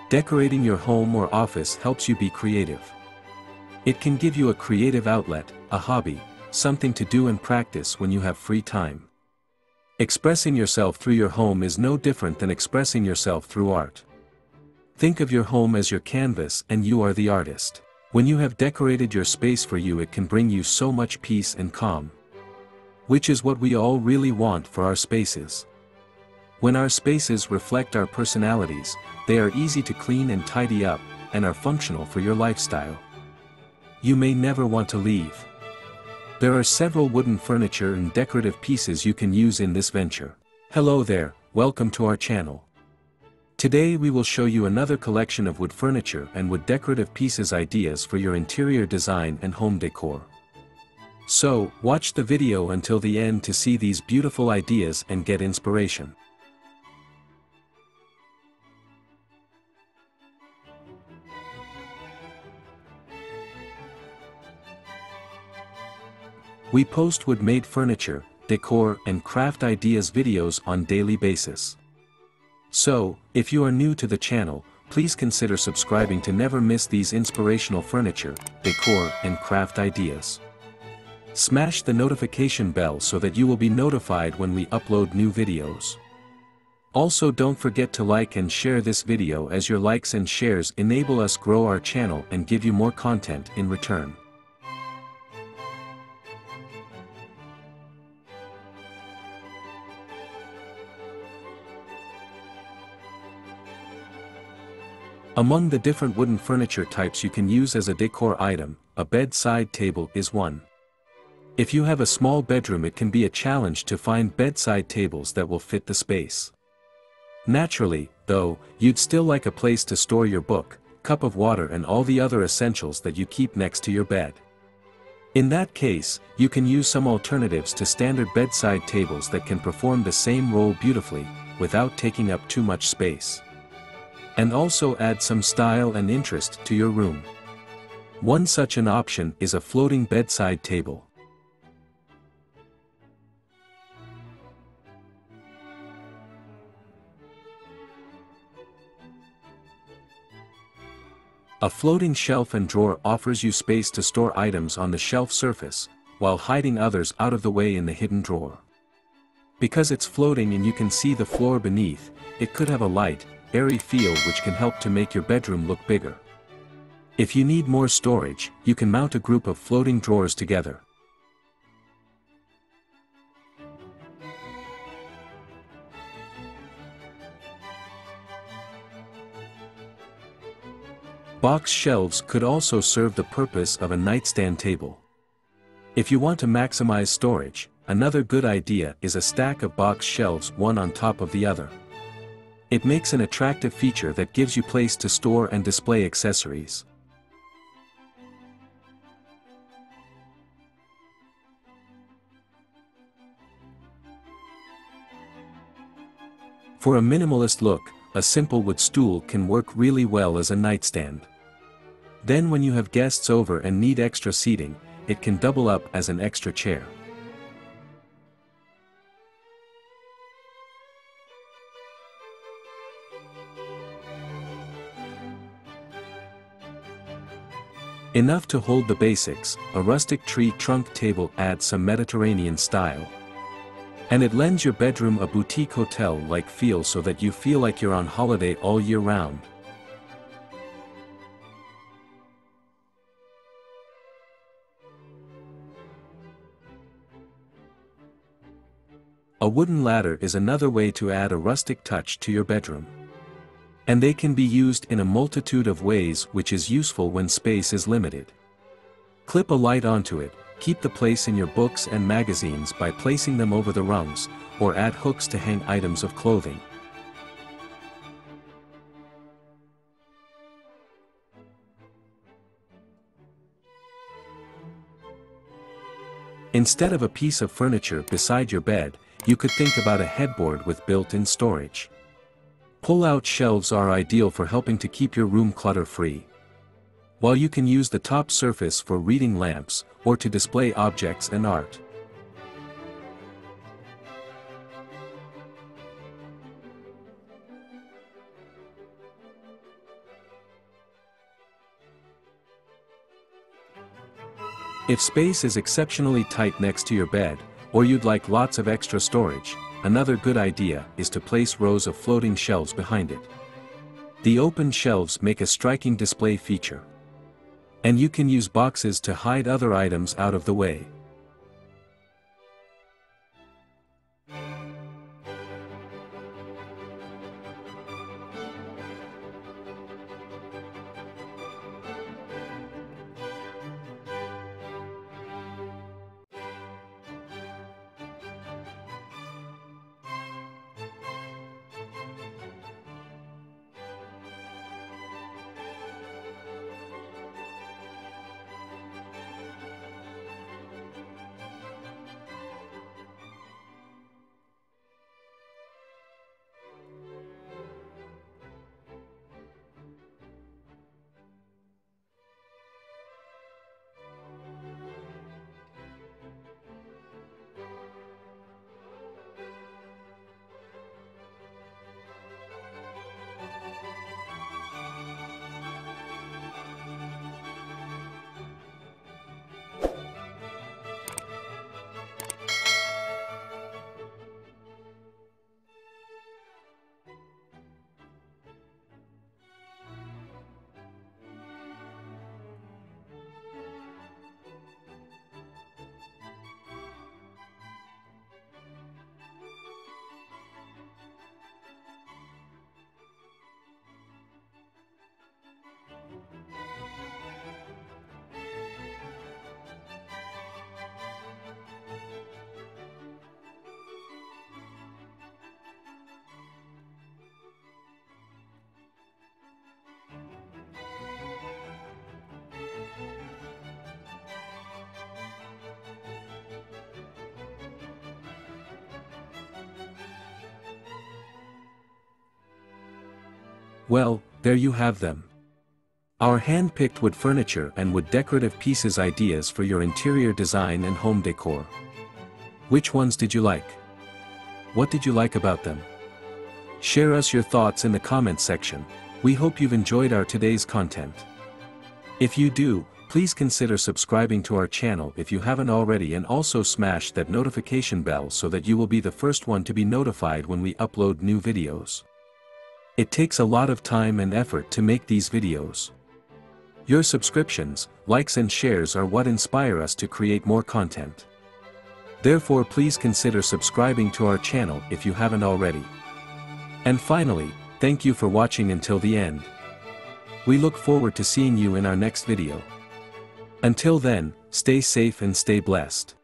Decorating your home or office helps you be creative. It can give you a creative outlet, a hobby, something to do and practice when you have free time. Expressing yourself through your home is no different than expressing yourself through art. Think of your home as your canvas and you are the artist. When you have decorated your space for you, it can bring you so much peace and calm. Which is what we all really want for our spaces. When our spaces reflect our personalities, they are easy to clean and tidy up, and are functional for your lifestyle. You may never want to leave. There are several wooden furniture and decorative pieces you can use in this venture. Hello there, welcome to our channel. Today we will show you another collection of wood furniture and wood decorative pieces ideas for your interior design and home decor. So, watch the video until the end to see these beautiful ideas and get inspiration. We post wood-made furniture, decor and craft ideas videos on daily basis. So, if you are new to the channel, please consider subscribing to never miss these inspirational furniture, decor and craft ideas. Smash the notification bell so that you will be notified when we upload new videos. Also, don't forget to like and share this video, as your likes and shares enable us grow our channel and give you more content in return. Among the different wooden furniture types you can use as a decor item, a bedside table is one. If you have a small bedroom, it can be a challenge to find bedside tables that will fit the space. Naturally, though, you'd still like a place to store your book, cup of water and all the other essentials that you keep next to your bed. In that case, you can use some alternatives to standard bedside tables that can perform the same role beautifully, without taking up too much space. And also add some style and interest to your room. One such an option is a floating bedside table. A floating shelf and drawer offers you space to store items on the shelf surface, while hiding others out of the way in the hidden drawer. Because it's floating and you can see the floor beneath, it could have a light, airy feel which can help to make your bedroom look bigger. If you need more storage, you can mount a group of floating drawers together. Box shelves could also serve the purpose of a nightstand table. If you want to maximize storage, another good idea is a stack of box shelves one on top of the other. It makes an attractive feature that gives you place to store and display accessories. For a minimalist look, a simple wood stool can work really well as a nightstand. Then when you have guests over and need extra seating, it can double up as an extra chair. Enough to hold the basics, a rustic tree trunk table adds some Mediterranean style. And it lends your bedroom a boutique hotel-like feel so that you feel like you're on holiday all year round. A wooden ladder is another way to add a rustic touch to your bedroom. And they can be used in a multitude of ways, which is useful when space is limited. Clip a light onto it, keep the place in your books and magazines by placing them over the rungs, or add hooks to hang items of clothing. Instead of a piece of furniture beside your bed, you could think about a headboard with built-in storage. Pull-out shelves are ideal for helping to keep your room clutter-free. While you can use the top surface for reading lamps, or to display objects and art. If space is exceptionally tight next to your bed, or you'd like lots of extra storage, another good idea is to place rows of floating shelves behind it. The open shelves make a striking display feature. And you can use boxes to hide other items out of the way. Well, there you have them. Our hand-picked wood furniture and wood decorative pieces ideas for your interior design and home decor. Which ones did you like? What did you like about them? Share us your thoughts in the comments section. We hope you've enjoyed our today's content. If you do, please consider subscribing to our channel if you haven't already, and also smash that notification bell so that you will be the first one to be notified when we upload new videos. It takes a lot of time and effort to make these videos. Your subscriptions, likes and shares are what inspire us to create more content. Therefore, please consider subscribing to our channel if you haven't already. And finally, thank you for watching until the end. We look forward to seeing you in our next video. Until then, stay safe and stay blessed.